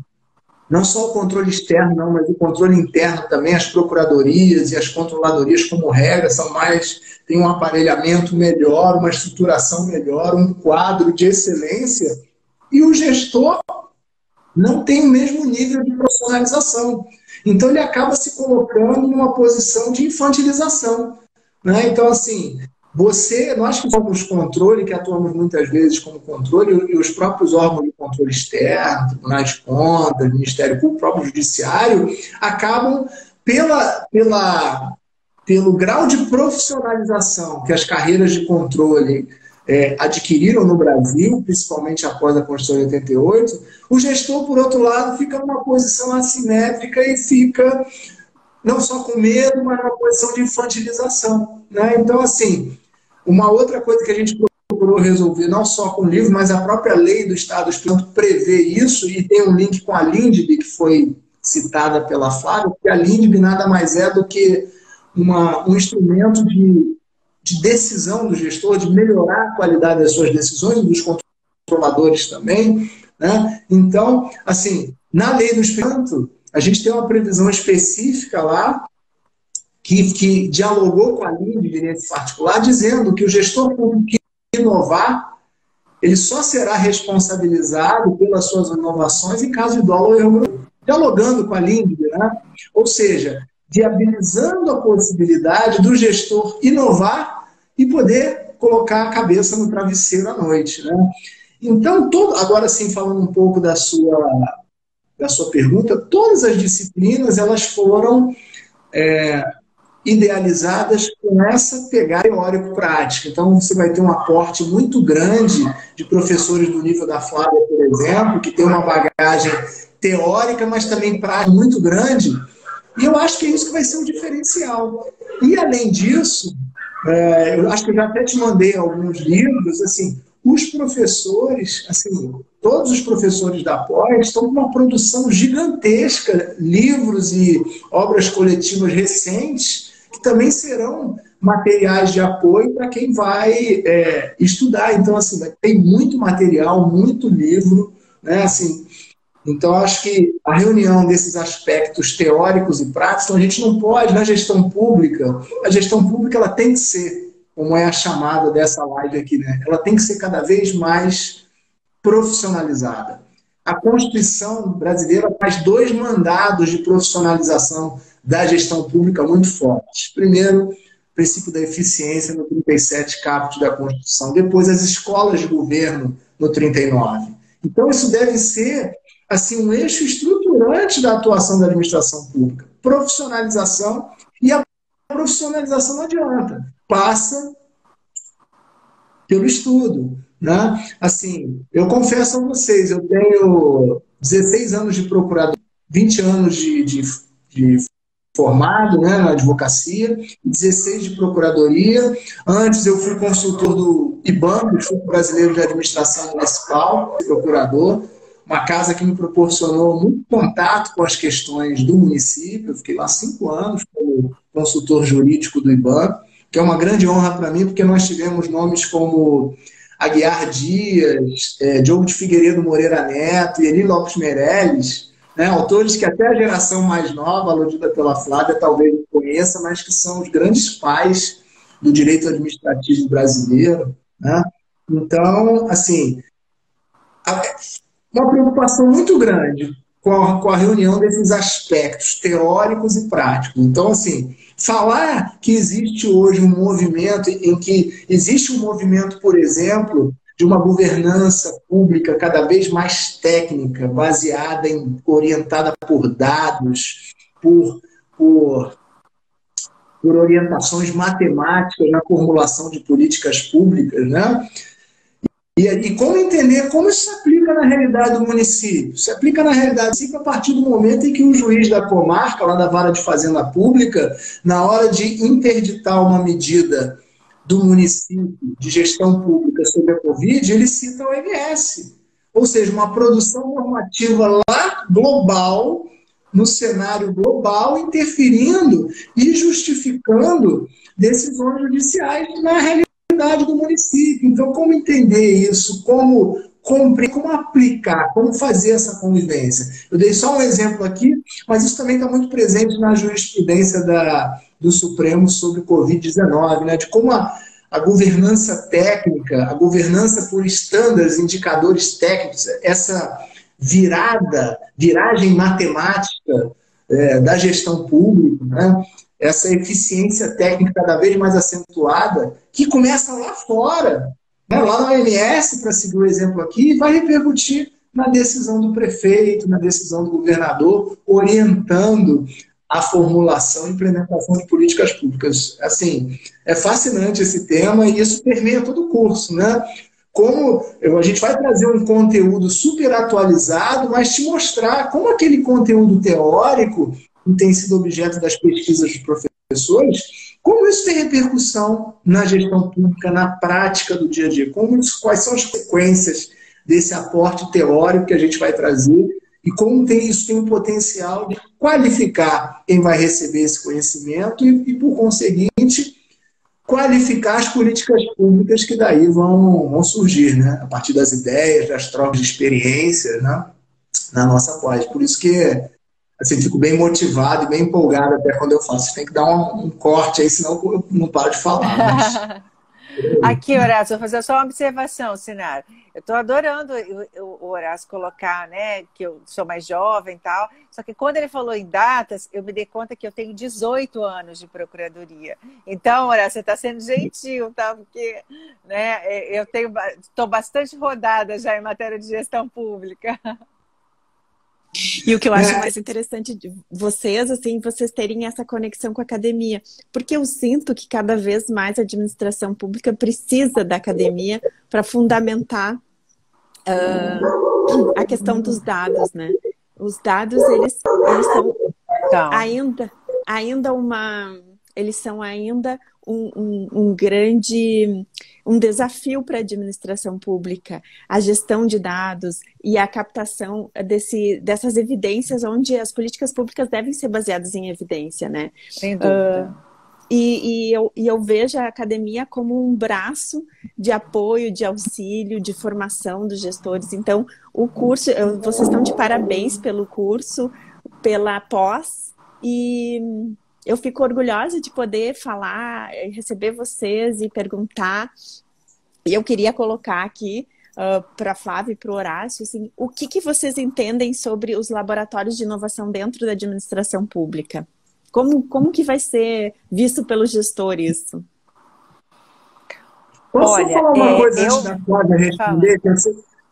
não só o controle externo, não, mas o controle interno também. As procuradorias e as controladorias, como regra, têm um aparelhamento melhor, uma estruturação melhor, um quadro de excelência, e o gestor não tem o mesmo nível de profissionalização. Então, ele acaba se colocando numa posição de infantilização, né? Então, assim, nós que somos controle, que atuamos muitas vezes como controle, e os próprios órgãos de controle externo, tribunais de contas, Ministério Público, o próprio Judiciário, acabam, pelo grau de profissionalização que as carreiras de controle adquiriram no Brasil, principalmente após a Constituição de 88, o gestor, por outro lado, fica numa posição assimétrica e fica não só com medo, mas numa posição de infantilização, né? Então, assim, uma outra coisa que a gente procurou resolver, não só com o livro, mas a própria lei do Estado do Espírito prevê isso, e tem um link com a LINDB, que foi citada pela Flávia, porque a LINDB nada mais é do que um instrumento de decisão do gestor, de melhorar a qualidade das suas decisões, e dos controladores também, né? Então, assim, na lei do Espírito, a gente tem uma previsão específica lá, que dialogou com a LINDB nesse particular, dizendo que o gestor público que inovar, ele só será responsabilizado pelas suas inovações em caso de dolo ou erro, dialogando com a LINDB, né? Ou seja, viabilizando a possibilidade do gestor inovar e poder colocar a cabeça no travesseiro à noite, né? Então, agora sim, falando um pouco da sua pergunta, todas as disciplinas elas foram idealizadas com essa pegada teórico-prática. Então, você vai ter um aporte muito grande de professores do nível da Flávia, por exemplo, que tem uma bagagem teórica, mas também prática muito grande, e eu acho que é isso que vai ser um diferencial. E, além disso, eu acho que eu já até te mandei alguns livros, assim, os professores, assim, todos os professores da pós estão com uma produção gigantesca, livros e obras coletivas recentes, que também serão materiais de apoio para quem vai estudar. Então, assim, tem muito material, muito livro, né? Assim, então, acho que a reunião desses aspectos teóricos e práticos, então a gente não pode, na gestão pública, a gestão pública ela tem que ser, como é a chamada dessa live aqui, né? Ela tem que ser cada vez mais profissionalizada. A Constituição brasileira faz 2 mandados de profissionalização da gestão pública muito fortes. Primeiro, o princípio da eficiência no 37 caput da Constituição. Depois, as escolas de governo no 39. Então, isso deve ser assim, um eixo estruturante da atuação da administração pública. Profissionalização, e a profissionalização não adianta. Passa pelo estudo, né? Assim, eu confesso a vocês, eu tenho 16 anos de procurador, 20 anos de formado, né, na advocacia, 16 de procuradoria. Antes eu fui consultor do IBAM, do Instituto Brasileiro de Administração Municipal, procurador, uma casa que me proporcionou muito contato com as questões do município. Eu fiquei lá 5 anos como consultor jurídico do IBAM, que é uma grande honra para mim, porque nós tivemos nomes como Aguiar Dias, Diogo de Figueiredo Moreira Neto, Eri Lopes Meirelles, né, autores que até a geração mais nova, aludida pela Flávia, talvez não conheça, mas que são os grandes pais do direito administrativo brasileiro, né? Então, assim, uma preocupação muito grande com a reunião desses aspectos teóricos e práticos. Então, assim, falar que existe hoje um movimento em que existe um movimento, por exemplo, de uma governança pública cada vez mais técnica, baseada orientada por dados, por orientações matemáticas na formulação de políticas públicas, né? E como entender como isso se aplica na realidade do município? Se aplica na realidade do município a partir do momento em que o juiz da comarca, lá da Vara de Fazenda Pública, na hora de interditar uma medida do município de gestão pública sobre a Covid, ele cita a OMS. Ou seja, uma produção normativa lá global, no cenário global, interferindo e justificando decisões judiciais na realidade do município. Então, como entender isso? Como compreender, como aplicar, como fazer essa convivência? Eu dei só um exemplo aqui, mas isso também está muito presente na jurisprudência do Supremo sobre Covid-19, né? De como a governança técnica, a governança por estándares, indicadores técnicos, essa viragem matemática da gestão pública, né? Essa eficiência técnica cada vez mais acentuada, que começa lá fora, né? Lá na OMS, para seguir o exemplo aqui, vai repercutir na decisão do prefeito, na decisão do governador, orientando a formulação e implementação de políticas públicas. Assim, é fascinante esse tema e isso permeia todo o curso, né? Como a gente vai trazer um conteúdo super atualizado, mas te mostrar como aquele conteúdo teórico que tem sido objeto das pesquisas dos professores, como isso tem repercussão na gestão pública, na prática do dia a dia, quais são as consequências desse aporte teórico que a gente vai trazer e como isso tem o potencial de qualificar quem vai receber esse conhecimento e por conseguinte, qualificar as políticas públicas que daí vão surgir, né? A partir das ideias, das trocas de experiências, né? Na nossa pós. Por isso que assim, fico bem motivado e bem empolgado até quando eu faço. Tem que dar um corte aí, senão eu não paro de falar. Mas...
Aqui, Horácio, vou fazer só uma observação, Sinara. Eu estou adorando o Horácio colocar, né, que eu sou mais jovem e tal, só que quando ele falou em datas, eu me dei conta que eu tenho 18 anos de procuradoria. Então, Horácio, você está sendo gentil, tá? Porque, né, eu estou bastante rodada já em matéria de gestão pública.
E o que eu acho mais interessante de vocês, assim, vocês terem essa conexão com a academia, porque eu sinto que cada vez mais a administração pública precisa da academia para fundamentar a questão dos dados, né? Os dados, eles são ainda um grande desafio para a administração pública, a gestão de dados e a captação dessas evidências, onde as políticas públicas devem ser baseadas em evidência, né?
Sem dúvida.
E eu vejo a academia como um braço de apoio, de auxílio, de formação dos gestores. Então, o curso, vocês estão de parabéns pelo curso, pela pós, e eu fico orgulhosa de poder falar, receber vocês e perguntar. E eu queria colocar aqui para a Flávia e para o Horácio, assim, o que vocês entendem sobre os laboratórios de inovação dentro da administração pública? Como que vai ser visto pelos gestores isso?
Posso só falar uma coisa antes da Flávia responder?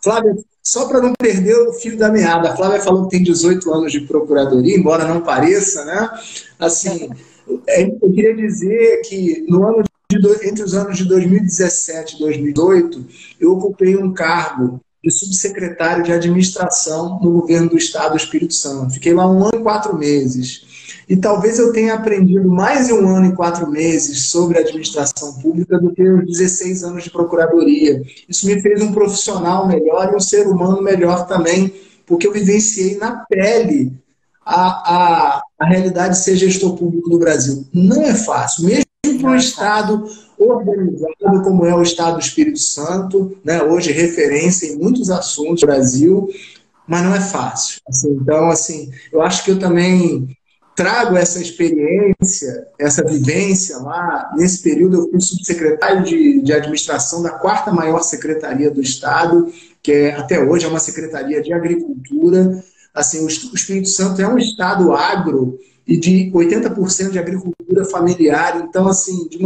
Flávia, só para não perder o fio da meada, a Flávia falou que tem 18 anos de procuradoria, embora não pareça, né? Assim, eu queria dizer que entre os anos de 2017 e 2018, eu ocupei um cargo de subsecretário de administração no governo do Estado do Espírito Santo. Fiquei lá 1 ano e 4 meses. E talvez eu tenha aprendido mais de 1 ano e 4 meses sobre administração pública do que os 16 anos de procuradoria. Isso me fez um profissional melhor e um ser humano melhor também, porque eu vivenciei na pele a realidade de ser gestor público no Brasil. Não é fácil, mesmo para um Estado organizado como é o Estado do Espírito Santo, né, hoje referência em muitos assuntos do Brasil, mas não é fácil. Assim, então, assim, eu acho que eu também trago essa experiência, essa vivência lá. Nesse período eu fui subsecretário de administração da 4ª maior secretaria do Estado, que até hoje é uma secretaria de agricultura. Assim, o Espírito Santo é um estado agro e de 80% de agricultura familiar. Então, assim, de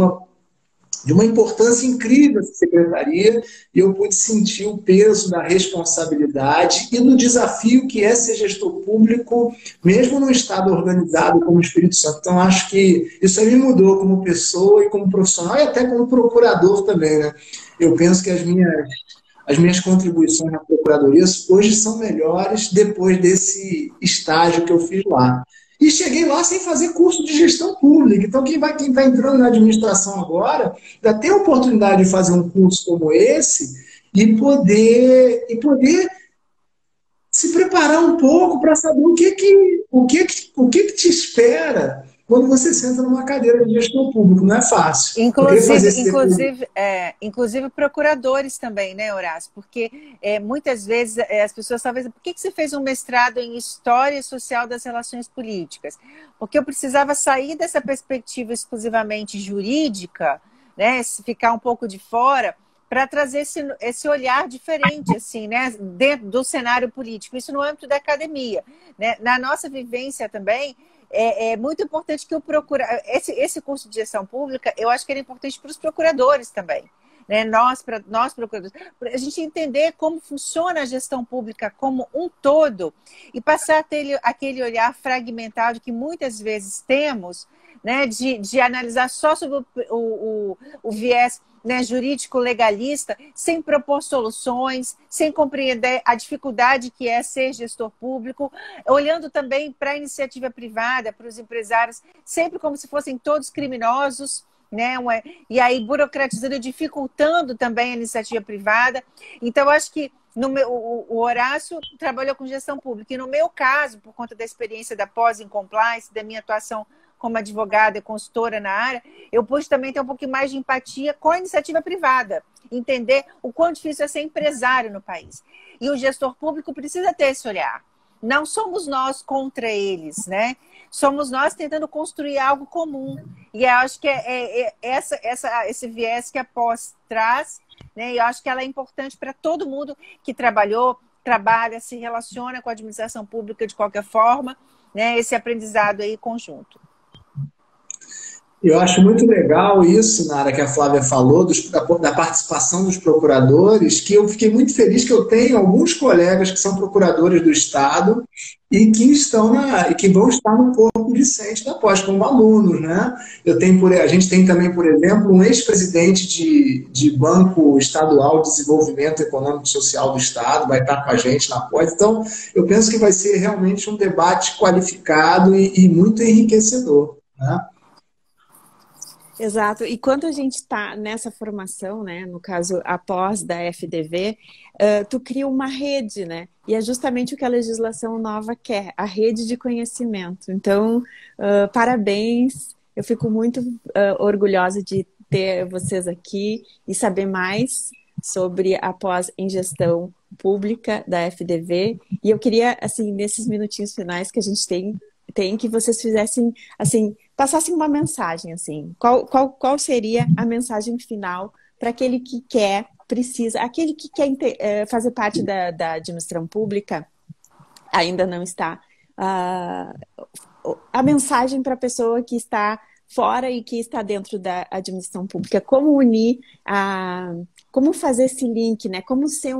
uma importância incrível essa secretaria, e eu pude sentir o peso da responsabilidade e do desafio que é ser gestor público, mesmo num estado organizado como o Espírito Santo. Então, acho que isso aí me mudou como pessoa e como profissional, e até como procurador também, né? Eu penso que as minhas contribuições na procuradoria hoje são melhores depois desse estágio que eu fiz lá. E cheguei lá sem fazer curso de gestão pública. Então, quem está entrando na administração agora, ainda tem a oportunidade de fazer um curso como esse e poder se preparar um pouco para saber o que te espera quando você senta numa cadeira de gestão público. Não é fácil.
Inclusive procuradores também, né, Horácio? Porque muitas vezes as pessoas talvez... Por que você fez um mestrado em História Social das Relações Políticas? Porque eu precisava sair dessa perspectiva exclusivamente jurídica, né, ficar um pouco de fora, para trazer esse olhar diferente, assim, né, dentro do cenário político. Isso no âmbito da academia, né? Na nossa vivência também, é muito importante que esse curso de gestão pública, eu acho que era importante para os procuradores também, né? Nós procuradores, para a gente entender como funciona a gestão pública como um todo e passar a ter aquele olhar fragmentado que muitas vezes temos, né, de analisar só sobre o viés, né, jurídico legalista, sem propor soluções, sem compreender a dificuldade que é ser gestor público, olhando também para a iniciativa privada, para os empresários, sempre como se fossem todos criminosos, né? E aí burocratizando, dificultando também a iniciativa privada. Então, eu acho que o Horácio trabalhou com gestão pública, e no meu caso, por conta da experiência da pós em compliance, da minha atuação como advogada e consultora na área, eu pude também ter um pouquinho mais de empatia com a iniciativa privada, entender o quão difícil é ser empresário no país. E o gestor público precisa ter esse olhar. Não somos nós contra eles, né? Somos nós tentando construir algo comum. E eu acho que esse viés que a pós traz, né? E eu acho que ela é importante para todo mundo que trabalha, se relaciona com a administração pública de qualquer forma, né? Esse aprendizado aí conjunto.
Eu acho muito legal isso, Nara, que a Flávia falou, da participação dos procuradores, que eu fiquei muito feliz que eu tenho alguns colegas que são procuradores do Estado e que vão estar no corpo discente da pós, como alunos, né? A gente tem também, por exemplo, um ex-presidente de Banco Estadual de Desenvolvimento Econômico e Social do Estado, vai estar com a gente na pós. Então, eu penso que vai ser realmente um debate qualificado e muito enriquecedor, né?
Exato. E quando a gente está nessa formação, né, no caso, após da FDV, tu cria uma rede, né? E é justamente o que a legislação nova quer, a rede de conhecimento. Então, parabéns. Eu fico muito orgulhosa de ter vocês aqui e saber mais sobre a pós em gestão pública da FDV. E eu queria, assim, nesses minutinhos finais que a gente tem que vocês fizessem, assim, passassem uma mensagem, assim. Qual seria a mensagem final para aquele que quer, precisa, aquele que quer fazer parte da administração pública, ainda não está. A mensagem para a pessoa que está fora e que está dentro da administração pública, como unir, como fazer esse link, né? Como ser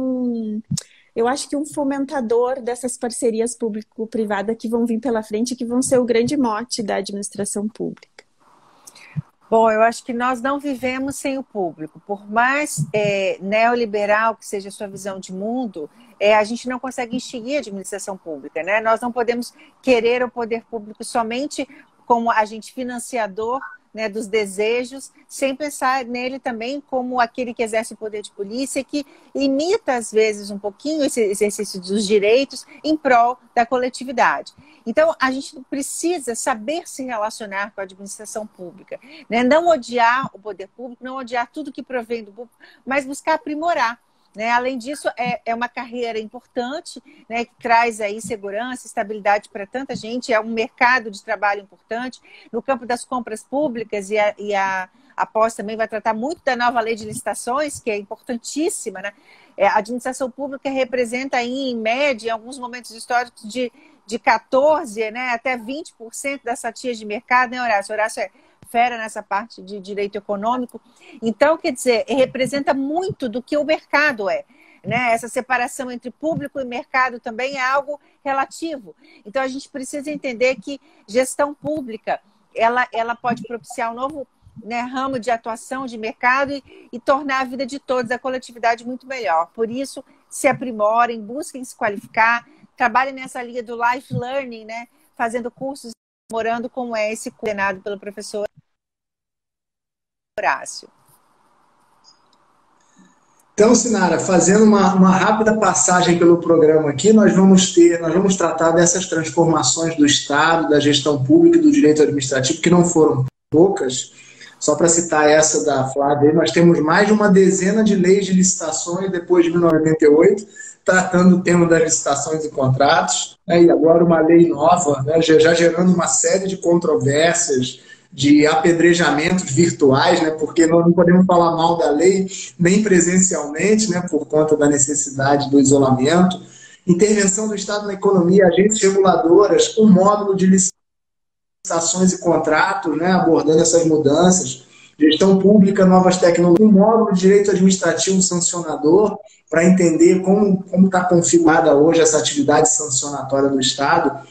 eu acho que um fomentador dessas parcerias público-privada que vão vir pela frente, que vão ser o grande mote da administração pública.
Bom, eu acho que nós não vivemos sem o público. Por mais neoliberal que seja a sua visão de mundo, a gente não consegue extinguir a administração pública, né? Nós não podemos querer o poder público somente como agente financiador, né, dos desejos, sem pensar nele também como aquele que exerce o poder de polícia, que limita, às vezes, um pouquinho esse exercício dos direitos em prol da coletividade. Então, a gente precisa saber se relacionar com a administração pública, né? Não odiar o poder público, não odiar tudo que provém do público, mas buscar aprimorar. Né? Além disso, é uma carreira importante, né, que traz aí segurança, estabilidade para tanta gente, é um mercado de trabalho importante. No campo das compras públicas, e a pós também vai tratar muito da nova lei de licitações, que é importantíssima, né? A administração pública representa aí, em média, em alguns momentos históricos, de 14%, né, até 20% das fatias de mercado, né, Horácio? Horácio é fera nessa parte de direito econômico. Então, quer dizer, representa muito do que o mercado é, né? Essa separação entre público e mercado também é algo relativo. Então, a gente precisa entender que gestão pública, ela pode propiciar um novo, né, ramo de atuação de mercado e tornar a vida de todos, a coletividade, muito melhor. Por isso, se aprimorem, busquem se qualificar, trabalhem nessa linha do life learning, né? Fazendo cursos, morando como é esse coordenado pelo professor Horácio.
Então, Sinara, fazendo uma rápida passagem pelo programa aqui, nós vamos tratar dessas transformações do Estado, da gestão pública e do direito administrativo, que não foram poucas. Só para citar essa da Flávia, nós temos mais de uma dezena de leis de licitações depois de 1988, tratando o tema das licitações e contratos, né? E agora uma lei nova, né? Já gerando uma série de controvérsias, de apedrejamentos virtuais, né? Porque nós não podemos falar mal da lei nem presencialmente, né? Por conta da necessidade do isolamento. Intervenção do Estado na economia, agências reguladoras, um módulo de licitações e contratos, né? Abordando essas mudanças. Gestão pública, novas tecnologias, um módulo de direito administrativo sancionador, para entender como está configurada hoje essa atividade sancionatória do Estado.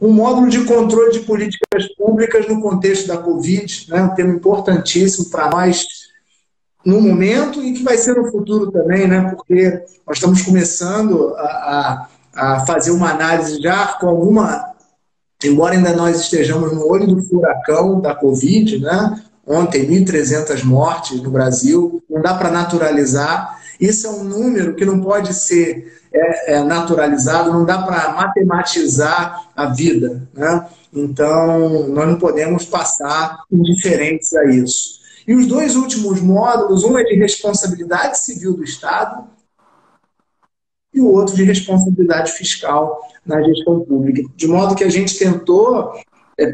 Um módulo de controle de políticas públicas no contexto da Covid, né? Um tema importantíssimo para nós no momento e que vai ser no futuro também, né? Porque nós estamos começando a fazer uma análise já com alguma... Embora ainda nós estejamos no olho do furacão da Covid, né? Ontem, 1.300 mortes no Brasil, não dá para naturalizar. Isso é um número que não pode ser naturalizado, não dá para matematizar a vida, né? Então, nós não podemos passar indiferentes a isso. E os dois últimos módulos, um é de responsabilidade civil do Estado e o outro de responsabilidade fiscal na gestão pública. De modo que a gente tentou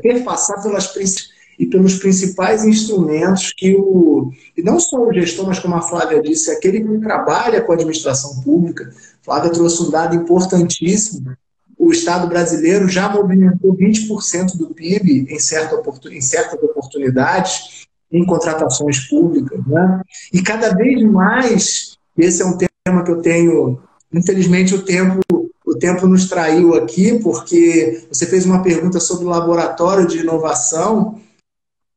perpassar pelos principais instrumentos que e não só o gestor, mas como a Flávia disse, aquele que trabalha com a administração pública. A Flávia trouxe um dado importantíssimo. O Estado brasileiro já movimentou 20% do PIB em certas oportunidades em contratações públicas, né? E cada vez mais, esse é um tema que eu tenho, infelizmente o tempo nos traiu aqui, porque você fez uma pergunta sobre o laboratório de inovação,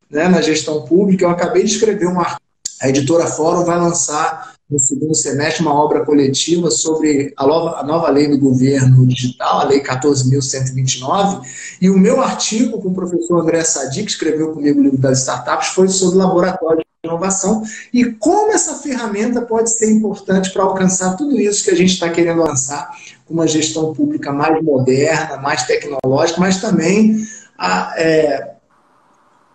né, na gestão pública. Eu acabei de escrever um artigo. A editora Fórum vai lançar no segundo semestre uma obra coletiva sobre a nova lei do governo digital, a lei 14.129, e o meu artigo com o professor André Sadi, que escreveu comigo o livro das startups, foi sobre o laboratório de inovação e como essa ferramenta pode ser importante para alcançar tudo isso que a gente está querendo alcançar, com uma gestão pública mais moderna, mais tecnológica, mas também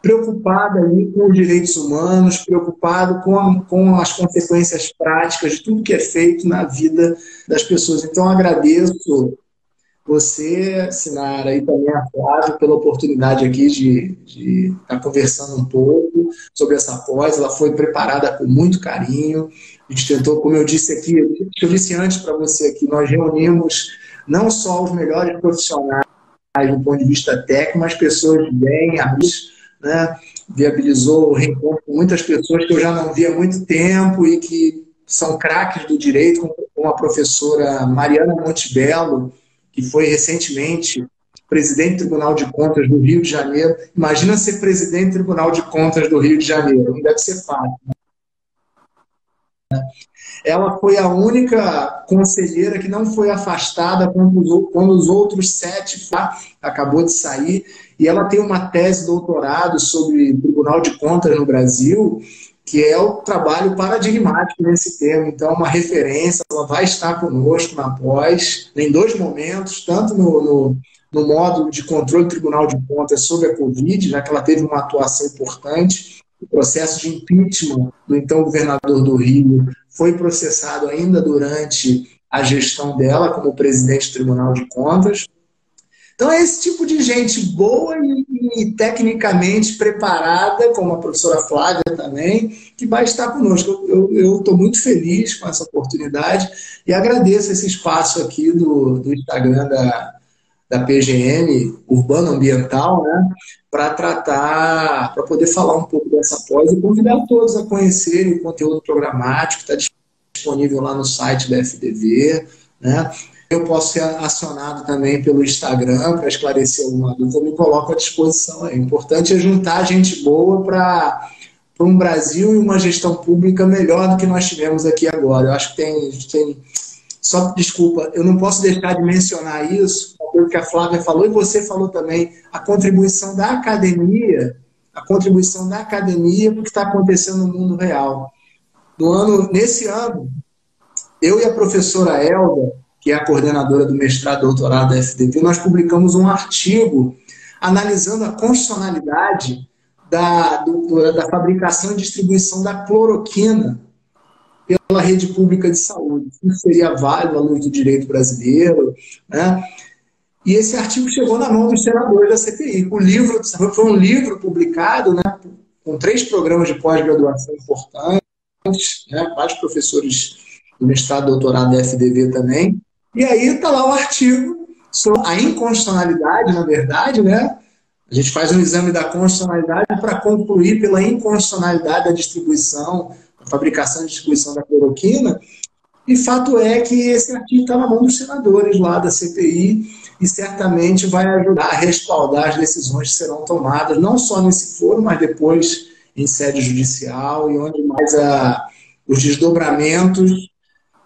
preocupado ali com os direitos humanos, preocupado com as consequências práticas de tudo que é feito na vida das pessoas. Então, agradeço você, Sinara, e também a Flávia, pela oportunidade aqui de estar conversando um pouco sobre essa pós. Ela foi preparada com muito carinho. A gente tentou, como eu disse aqui, eu disse antes para você aqui, nós reunimos não só os melhores profissionais do ponto de vista técnico, mas pessoas bem, amigos, né? Viabilizou o reencontro com muitas pessoas que eu já não via há muito tempo e que são craques do direito, como a professora Mariana Montebello, que foi recentemente presidente do Tribunal de Contas do Rio de Janeiro. Imagina ser presidente do Tribunal de Contas do Rio de Janeiro, não deve ser fácil. Ela foi a única conselheira que não foi afastada quando os outros 7 acabou de sair, e ela tem uma tese de doutorado sobre Tribunal de Contas no Brasil, que é o trabalho paradigmático nesse tema. Então, é uma referência, ela vai estar conosco na pós, em 2 momentos, tanto no módulo de controle do Tribunal de Contas sobre a Covid, já que ela teve uma atuação importante. O processo de impeachment do então governador do Rio foi processado ainda durante a gestão dela como presidente do Tribunal de Contas. Então é esse tipo de gente boa e tecnicamente preparada, como a professora Flávia também, que vai estar conosco. Eu estou muito feliz com essa oportunidade e agradeço esse espaço aqui do Instagram da PGM Urbano Ambiental, né, para poder falar um pouco dessa pós e convidar todos a conhecerem o conteúdo programático, está disponível lá no site da FDV, né? Eu posso ser acionado também pelo Instagram para esclarecer alguma dúvida, eu me coloco à disposição. O importante é juntar gente boa para um Brasil e uma gestão pública melhor do que nós tivemos aqui agora. Eu acho que tem só, desculpa, eu não posso deixar de mencionar isso, o que a Flávia falou e você falou também, a contribuição da academia para o que está acontecendo no mundo real. Nesse ano, eu e a professora Elda, que é a coordenadora do mestrado e doutorado da FDP, nós publicamos um artigo analisando a constitucionalidade da fabricação e distribuição da cloroquina pela rede pública de saúde. Isso seria válido à luz do direito brasileiro, né? E esse artigo chegou na mão dos senadores da CPI. Foi um livro publicado, né, com 3 programas de pós-graduação importantes, né, vários professores do mestrado e doutorado da FDV também. E aí está lá o artigo sobre a inconstitucionalidade, na verdade, né? A gente faz um exame da constitucionalidade para concluir pela inconstitucionalidade da distribuição, da fabricação e distribuição da cloroquina. E fato é que esse artigo está na mão dos senadores lá da CPI e certamente vai ajudar a respaldar as decisões que serão tomadas, não só nesse foro, mas depois em sede judicial e onde mais os desdobramentos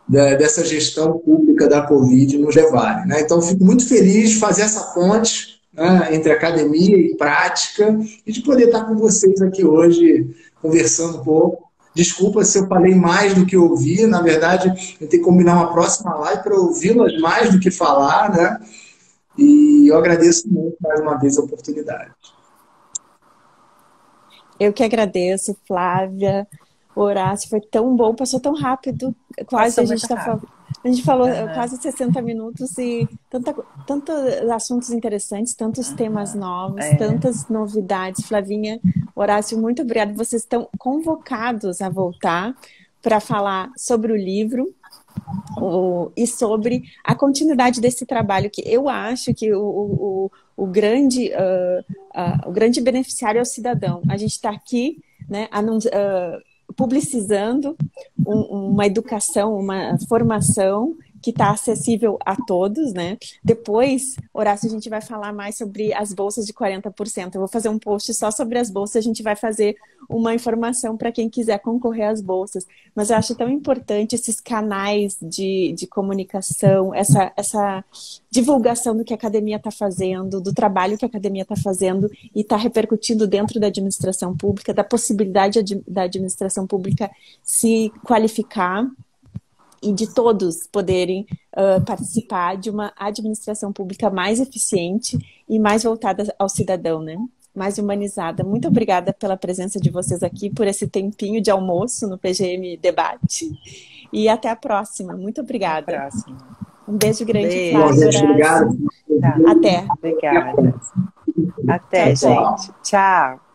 dessa gestão pública da Covid nos levarem, né? Então, fico muito feliz de fazer essa ponte, né, entre academia e prática e de poder estar com vocês aqui hoje conversando um pouco. Desculpa se eu falei mais do que ouvi, na verdade, eu tenho que combinar uma próxima live para ouvi-las mais do que falar, né? E eu agradeço muito mais uma vez a oportunidade.
Eu que agradeço, Flávia. Horácio, foi tão bom, passou tão rápido, quase a gente falou quase 60 minutos e tantos assuntos interessantes, tantos temas novos, tantas novidades. Flavinha, Horácio, muito obrigada. Vocês estão convocados a voltar para falar sobre o livro e sobre a continuidade desse trabalho, que eu acho que o grande beneficiário é o cidadão. A gente está aqui, né, publicizando uma educação, uma formação que está acessível a todos, né? Depois, Horácio, a gente vai falar mais sobre as bolsas de 40%. Eu vou fazer um post só sobre as bolsas, a gente vai fazer uma informação para quem quiser concorrer às bolsas. Mas eu acho tão importante esses canais de comunicação, essa divulgação do que a academia está fazendo, do trabalho que a academia está fazendo e está repercutindo dentro da administração pública, da possibilidade da administração pública se qualificar e de todos poderem participar de uma administração pública mais eficiente e mais voltada ao cidadão, né? mais humanizada. Muito obrigada pela presença de vocês aqui, por esse tempinho de almoço no PGM Debate. E até a próxima. Muito obrigada.
Até a próxima.
Um beijo grande,
Beijo.
Bom, gente,
Flávia.
obrigado.
Até.
Obrigada. Até,
Tchau, tchau.
gente. Tchau.